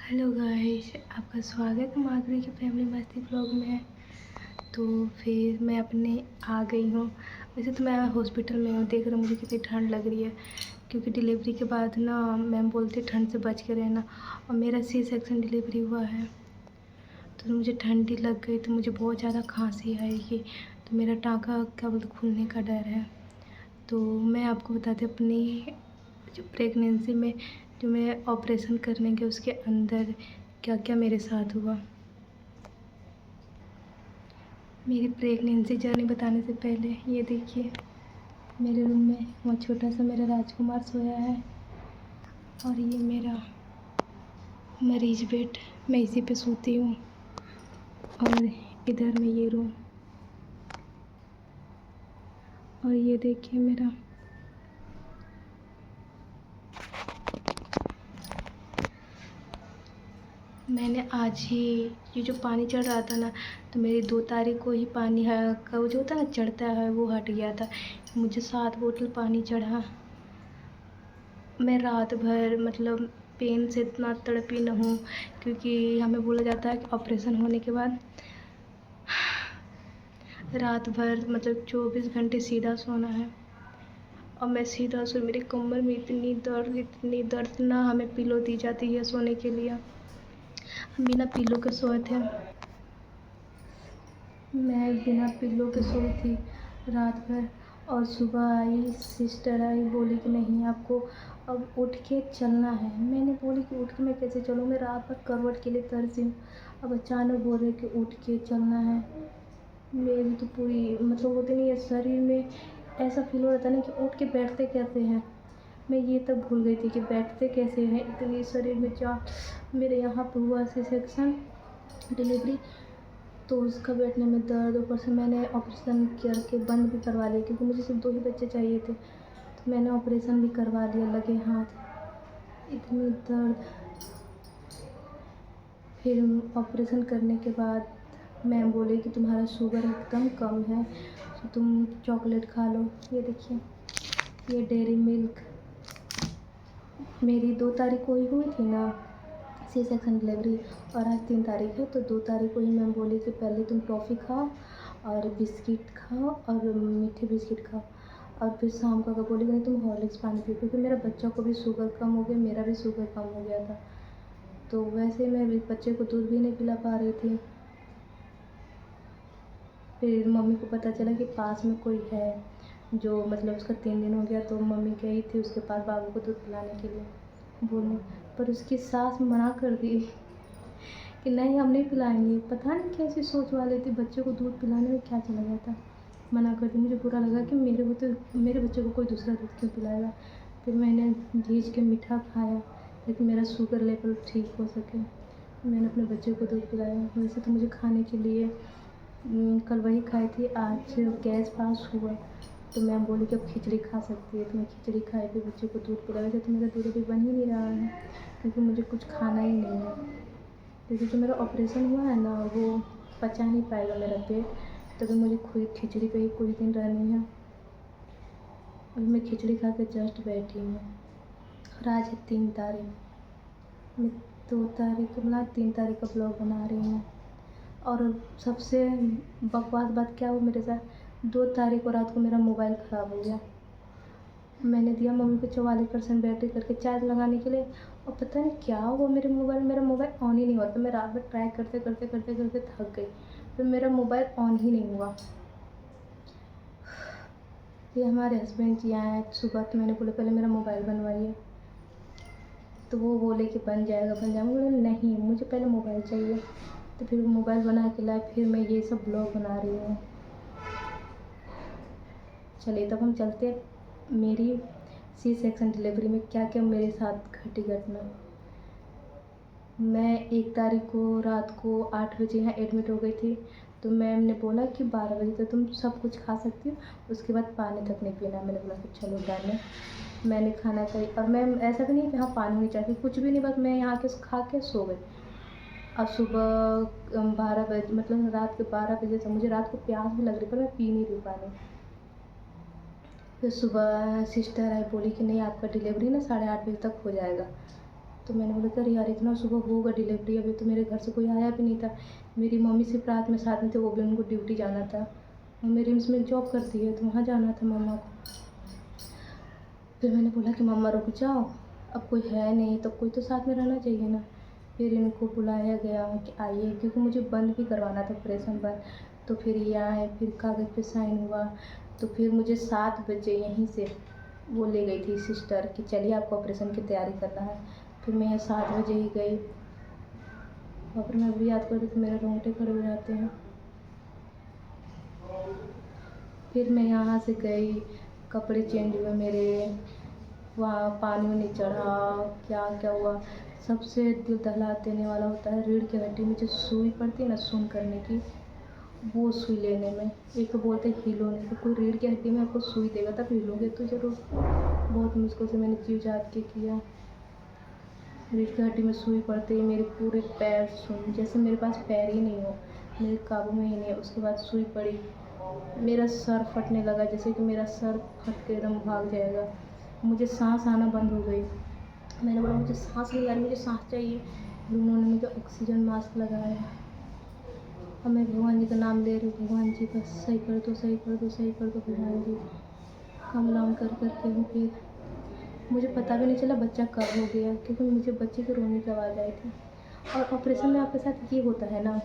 Hello guys, आपका स्वागत है माधुरी की फैमिली मस्ती ब्लॉग में। तो फिर मैं अपने आ गई हूँ। वैसे तो मैं हॉस्पिटल में हूँ, देख रहा मुझे कितनी ठंड लग रही है, क्योंकि डिलीवरी के बाद ना मैम बोलती ठंड से बच के रहना, और मेरा सी सेक्शन डिलीवरी हुआ है। तो मुझे ठंडी लग गई, तो मुझे बहुत ज़्यादा खांसी आएगी, तो मेरा टाँका क्या बोलते खुलने का डर है। तो मैं आपको बताती हूँ अपनी जो प्रेगनेंसी में जो मैं ऑपरेशन करने के उसके अंदर क्या क्या मेरे साथ हुआ। मेरी प्रेगनेंसी जर्नी बताने से पहले ये देखिए, मेरे रूम में वो छोटा सा मेरा राजकुमार सोया है, और ये मेरा मरीज बेड, मैं इसी पे सोती हूँ। और इधर में ये रूम, और ये देखिए मेरा मैंने आज ही ये जो पानी चढ़ रहा था ना, तो मेरी 2 तारीख को ही पानी का वो जो होता है ना चढ़ता है, वो हट गया था। मुझे 7 बोतल पानी चढ़ा। मैं रात भर मतलब पेन से इतना तड़पी न हूँ, क्योंकि हमें बोला जाता है कि ऑपरेशन होने के बाद रात भर मतलब 24 घंटे सीधा सोना है। और मैं सीधा सो, मेरी कमर में इतनी दर्द ना हमें पिलो दी जाती है सोने के लिए। हम बिना पिलो के सोए थे। मैं बिना पिल्लो के सोई थी रात भर। और सुबह आई, सिस्टर आई, बोली कि नहीं आपको अब उठ के चलना है। मैंने बोली कि उठ के मैं कैसे चलूँ, मैं रात भर करवट के लिए तरसी हूँ। अब अचानक बोल रहे कि उठ के चलना है। मेरी तो पूरी मतलब होती नहीं है, शरीर में ऐसा फील हो रहा था ना कि उठ के बैठते कैसे हैं। मैं ये तब भूल गई थी कि बैठते कैसे हैं, इतनी शरीर में जा मेरे यहाँ पर हुआ सी सेक्शन डिलीवरी, तो उसका बैठने में दर्द। ऊपर से मैंने ऑपरेशन करके बंद भी करवा लिया, क्योंकि मुझे सिर्फ 2 ही बच्चे चाहिए थे, तो मैंने ऑपरेशन भी करवा लिया लगे हाथ। इतनी दर्द। फिर ऑपरेशन करने के बाद मैम बोले कि तुम्हारा शुगर एकदम कम है, तो तुम चॉकलेट खा लो। ये देखिए, ये डेयरी मिल्क मेरी 2 तारीख को ही हुई थी ना सी सेक्शन डिलीवरी, और आज 3 तारीख है, तो 2 तारीख को ही मैम बोली कि पहले तुम टॉफ़ी खाओ और बिस्किट खाओ और मीठे बिस्किट खाओ, और फिर शाम को बोली कि नहीं तुम हॉर्लिक्स पानी पियो, क्योंकि मेरा बच्चा को भी शुगर कम हो गया, मेरा भी शुगर कम हो गया था। तो वैसे मैं बच्चे को दूध भी नहीं पिला पा रही थी। फिर मम्मी को पता चला कि पास में कोई है जो मतलब उसका 3 दिन हो गया, तो मम्मी गई थी उसके पास बाबू को दूध पिलाने के लिए बोलने, पर उसकी सास मना कर दी कि नहीं हम नहीं पिलाएंगे। पता नहीं कैसी सोच वाले थे, बच्चे को दूध पिलाने में क्या चला गया था, मना कर दी। मुझे बुरा लगा कि मेरे बच्चे को कोई दूसरा दूध क्यों पिलाएगा। फिर मैंने घीच के मीठा खाया ताकि मेरा शुगर लेवल ठीक हो सके। मैंने अपने बच्चे को दूध पिलाया। वैसे तो मुझे खाने के लिए कल वही खाई थी, आज गैस पास हुआ, तो मैम बोली कि अब खिचड़ी खा सकती है, तो मैं खिचड़ी खाई, फिर बच्चे को दूध पिलाया। वैसे तो मेरा दूध अभी बन ही नहीं रहा है, क्योंकि मुझे कुछ खाना ही नहीं है, क्योंकि जो मेरा ऑपरेशन हुआ है ना वो पचा नहीं पाएगा मेरा पेट, तभी मुझे खुद खिचड़ी पे ही कुछ दिन रहनी है। अभी मैं खिचड़ी खा के जस्ट बैठी हूँ। और आज है 3 तारीख, मैं 2 तारीख मतलब 3 तारीख का ब्लॉग बना रही हूँ। और सबसे बकवास बात क्या हुआ मेरे साथ, 2 तारीख को रात को मेरा मोबाइल ख़राब हो गया। मैंने दिया मम्मी को 44% बैटरी करके चार्ज लगाने के लिए, और पता नहीं क्या हुआ मेरा मोबाइल ऑन ही नहीं हुआ। तो मैं रात भर ट्राई करते करते करते करते थक गई, फिर मेरा मोबाइल ऑन ही नहीं हुआ। फिर हमारे हस्बैंड जी आए सुबह, तो मैंने बोला पहले मेरा मोबाइल बनवाइए, तो वो बोले कि बन जाएगा बन जाएगा। बोले नहीं, मुझे पहले मोबाइल चाहिए। तो फिर वो मोबाइल बना के लाए, फिर मैं ये सब ब्लॉग बना रही हूँ। चलिए तब हम चलते हैं मेरी सी सेक्शन डिलीवरी में क्या क्या मेरे साथ घटी घटना। मैं 1 तारीख को रात को 8 बजे यहाँ एडमिट हो गई थी, तो मैम ने बोला कि 12 बजे तक तुम सब कुछ खा सकती हो, उसके बाद पानी तक नहीं पीना। मैंने बोला कि चलो डन है। मैंने खाना खाई, और मैम ऐसा भी नहीं कि हाँ पानी नहीं चाहिए, कुछ भी नहीं, बस मैं यहाँ के खा के सो गई। और सुबह 12 बजे मतलब रात के 12 बजे से मुझे रात को प्यास भी लग रही, पर मैं पी नहीं रही पानी। फिर सुबह सिस्टर आई, बोली कि नहीं आपका डिलीवरी ना 8:30 बजे तक हो जाएगा। तो मैंने बोला कि अरे यार इतना सुबह होगा डिलीवरी, अभी तो मेरे घर से कोई आया भी नहीं था। मेरी मम्मी सिर्फ रात में साथ में थे, वो भी उनको ड्यूटी जाना था। मम्मी रिम्स में जॉब करती है तो वहाँ जाना था मम्मा को। फिर मैंने बोला कि मम्मा रुक जाओ, अब कोई है नहीं तो कोई तो साथ में रहना चाहिए ना। फिर इनको बुलाया गया कि आइए, क्योंकि मुझे बंद भी करवाना था ऑपरेशन पर। तो फिर ये आए, फिर कागज़ पे साइन हुआ। तो फिर मुझे 7 बजे यहीं से वो ले गई थी सिस्टर कि चलिए आपको ऑपरेशन की तैयारी करना है। फिर मैं यहाँ 7 बजे ही गई, और फिर मैं अभी याद करती तो मेरे रोंगटे खड़े हो जाते हैं। फिर मैं यहाँ से गई, कपड़े चेंज हुए मेरे, वहाँ पानी में चढ़ा, क्या क्या हुआ। सबसे दिल दहला देने वाला होता है रीढ़ की हड्डी में जो सुई पड़ती है ना सुन करने की, वो सुई लेने में। एक तो बोलते हैं हिलो नहीं, तो कोई रीढ़ की हड्डी में आपको सुई देगा तब हिलोगे तो ज़रूर। बहुत मुश्किल से मैंने जीव जात के किया। रीढ़ की हड्डी में सुई पड़ते ही मेरे पूरे पैर सुन, जैसे मेरे पास पैर ही नहीं हो, मेरे काबू में ही नहीं है। उसके बाद सुई पड़ी, मेरा सर फटने लगा, जैसे कि मेरा सर फट के एकदम भाग जाएगा। मुझे सांस आना बंद हो गई। मैंने बोला मुझे सांस नहीं आ रही, मुझे सांस चाहिए। फिर उन्होंने मुझे ऑक्सीजन मास्क लगाया, और मैं भगवान जी का नाम ले रही हूँ, भगवान जी बस सही कर दो, सही कर दो, सही कर दो भगवान जी। हम लाम कर के फिर मुझे पता भी नहीं चला बच्चा कब हो गया, क्योंकि मुझे बच्चे के रोने की आवाज़ आई थी। और ऑपरेशन में आपके साथ ये होता है ना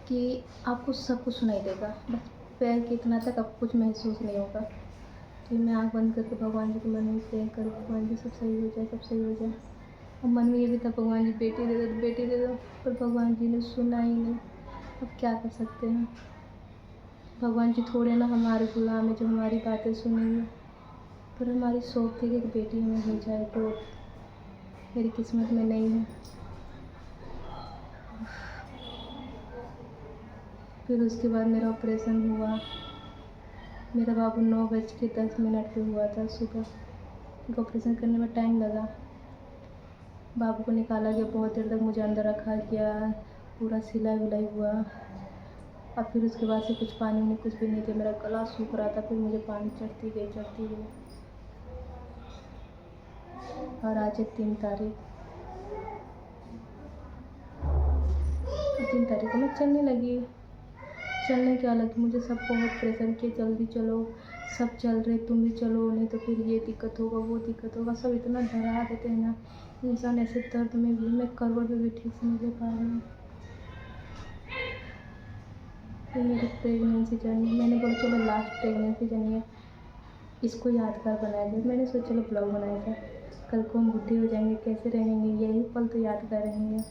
कि आपको सब कुछ सुनाई देगा, बस पैर के इतना तक आपको कुछ महसूस नहीं होगा। तो मैं आँख बंद करके भगवान जी के मन में प्रे करूँ, भगवान जी सब सही हो जाए, सब सही हो जाए। और मन में ये भी था भगवान जी बेटी दे दो, बेटी दे दो, पर भगवान जी ने सुना ही नहीं। अब क्या कर सकते हैं, भगवान जी थोड़े ना हमारे गुलाम है जो हमारी बातें सुनेंगे। पर हमारी सोच थी कि एक बेटी हमें हो जाए, तो मेरी किस्मत में नहीं है। फिर उसके बाद मेरा ऑपरेशन हुआ। मेरा बाबू 9:10 पे हुआ था सुबह। ऑपरेशन करने में टाइम लगा, बाबू को निकाला गया, बहुत देर तक मुझे अंदर रखा गया, पूरा सिलाई विलाई हुआ। और फिर उसके बाद से कुछ पानी में कुछ भी नहीं थे, मेरा गला सूख रहा था। फिर मुझे पानी चढ़ती गई। और आज है 3 तारीख, 3 तारीख को मैं चलने लगी। चलने क्या लगी, मुझे सब बहुत प्रेशर किए, जल्दी चलो, सब चल रहे तुम भी चलो, नहीं तो फिर ये दिक्कत होगा, वो दिक्कत होगा। सब इतना डरा देते हैं ना, इंसान ऐसे दर्द में भी, मैं करवट में भी ठीक से नहीं ले पा रही हूँ। फिर मेरी प्रेगनेंसी जर्नी, मैंने बोला चलो लास्ट प्रेगनेंसी जर्नी है, इसको यादगार बनाया जाए। मैंने सोचा चलो ब्लॉग बनाया जाए, कल को हम बूढ़े हो जाएंगे कैसे रहेंगे, यही पल तो यादगार रहेंगे।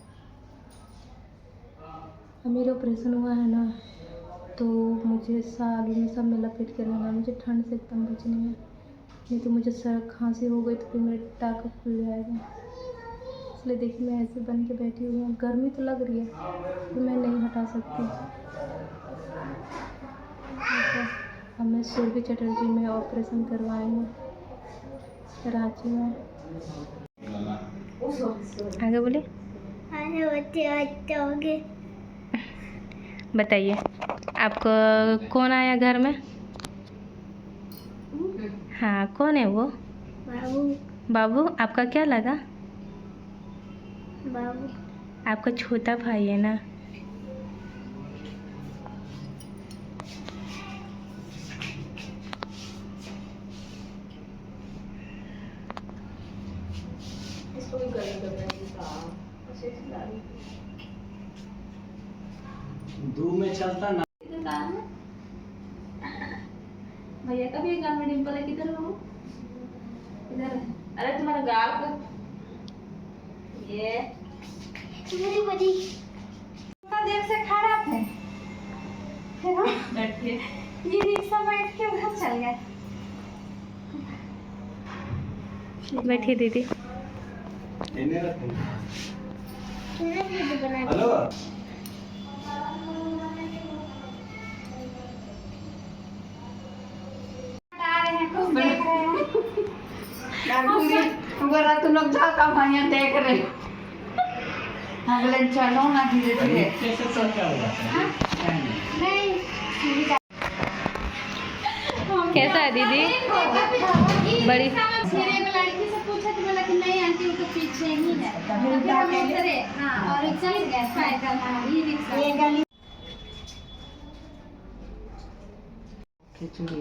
अब मेरा ऑपरेशन हुआ है ना, तो मुझे साल में सब में लपेट के रहना, मुझे ठंड से एकदम बचनी है, नहीं तो मुझे सर खांसी हो गई तो फिर मेरा टाँका खुल जाएगा। इसलिए देखिए मैं ऐसे बन के बैठी हुई हूँ, गर्मी तो लग रही है तो मैं नहीं हटा सकती। अब मैं सुरभि चटर्जी में ऑपरेशन करवाई हूँ, रांची में। आगे बोले, बताइए आपको कौन आया घर में? हाँ, कौन है वो? बाबू। आपका क्या लगा? बाबू आपका छोटा भाई है ना। इसको भी धूप में चलता ना भैया का भी गाल में डिम्पल है, किधर हो? इधर है। अरे तुम्हारा गाल का ये तुम्हारी बड़ी इतना देर से खड़ा थे, फिर बैठिए, ये रिक्शा बैठ के उधर चल गए। बैठिए दीदी। हेलो, तुम लोग जाता भैया देख रहे, अगले चलो ना धीरे धीरे। कैसा है दीदी? बड़ी लड़की से पूछा तो बोला नहीं आंटी, वो तो पीछे ही है। तभी तभी उठा हम के ले। उतरे। हाँ, और रिक्शा से गए पैदल। हाँ, ई रिक्शा। ये गली खिचड़ी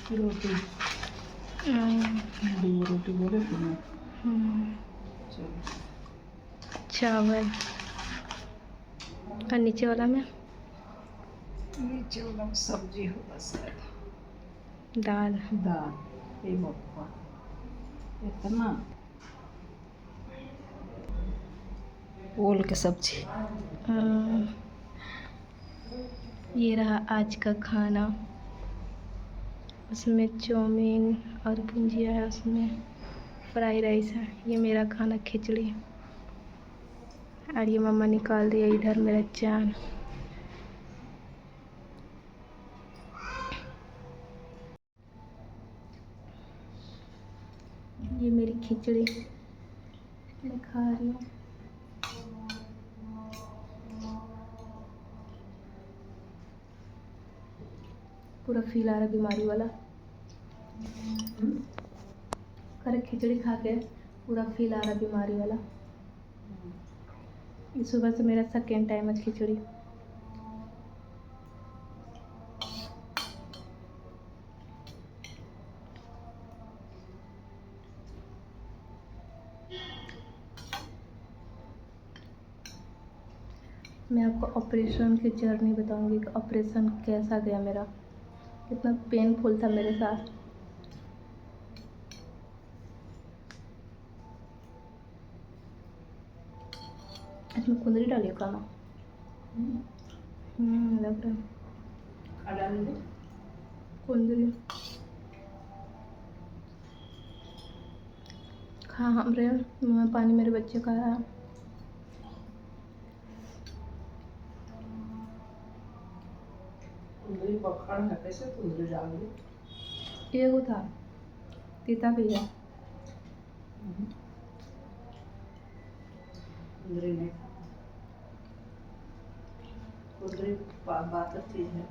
रोटी दो रोटी बोले थे ना। चलो चावल और नीचे वाला में नीचे वाला में सब्जी होगा शायद, दाल। दाल। ये बप्पा इतना ओल के सब्जी। ये रहा आज का खाना। उसमें चाउमीन और भुंजिया है, उसमें फ्राई राइस है। ये मेरा खाना खिचड़ी। और ये मम्मा निकाल दिया इधर मेरा चान। ये मेरी खिचड़ी मैं खा रही हूँ। पूरा फील आ रहा बीमारी वाला। करे खिचड़ी खा के पूरा फील आ रहा बीमारी वाला। ये सुबह से मेरा सेकेंड टाइम है खिचड़ी। मैं आपको ऑपरेशन की जर्नी बताऊंगी कि ऑपरेशन कैसा गया मेरा, कितना पेनफुल था मेरे साथ। इसमें कुंदरी डालिए खाना। लग रहा है कुंदरी। खा हम रहे पानी मेरे बच्चे खा रहा है। कुंदरी पकड़ है, कैसे कुंदरी डाल दी? एगो था तीता भी है। कुंदरी नहीं, कुंदरी बात चीज है।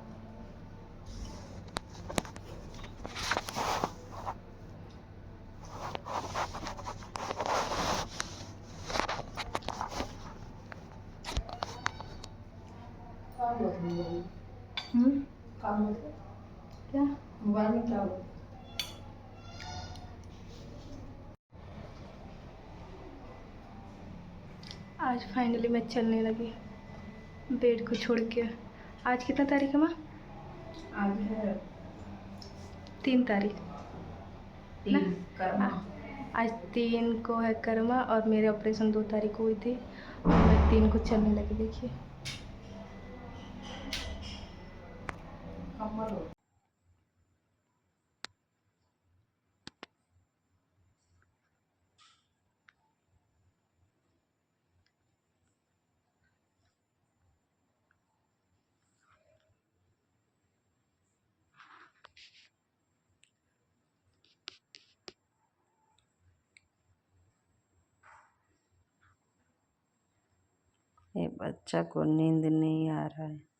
काम मतलब क्या मोबाइल में क्या हुआ? आज फाइनली मैं चलने लगी बेड को छोड़ के। आज कितना तारीख है माँ? आज है 3 तारीख। 3 कर्मा। आज 3 को है कर्मा और मेरे ऑपरेशन 2 तारीख को हुई थी और मैं 3 को चलने लगी। देखिए कमर हो। ये बच्चा को नींद नहीं आ रहा है।